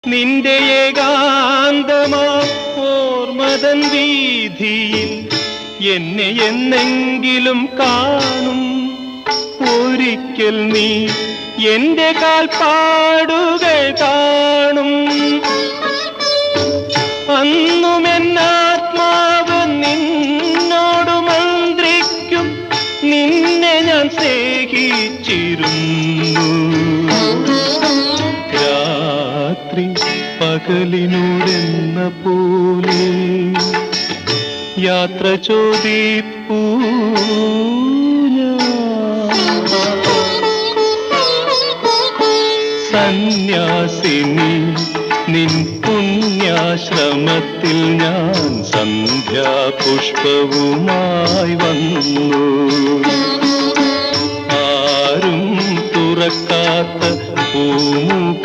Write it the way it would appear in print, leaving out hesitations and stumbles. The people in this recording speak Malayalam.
നിന്റെ ഏകാന്തമാ ഓർമ്മതൻ വീതിയിൽ എന്നെ എന്നെങ്കിലും കാണും. ഒരിക്കൽ നീ എന്റെ കാൽപ്പാടുകൾ കാണും. അന്നും എന്നാത്മാവ് നിന്നോട് മന്ത്രിക്കും. നിന്നെ ഞാൻ സ്നേഹിച്ചിരുന്നു. രാത്രി പകലിനോടെന്ന പോലെ യാത്ര ചോദിപ്പൂ സന്യാസിനി നിൻ പുണ്യാശ്രമത്തിൽ ഞാൻ സന്ധ്യാപുഷ്പവുമായി വന്നു. ആരും തുറക്കാത്ത പൂമുഖവാതിൽ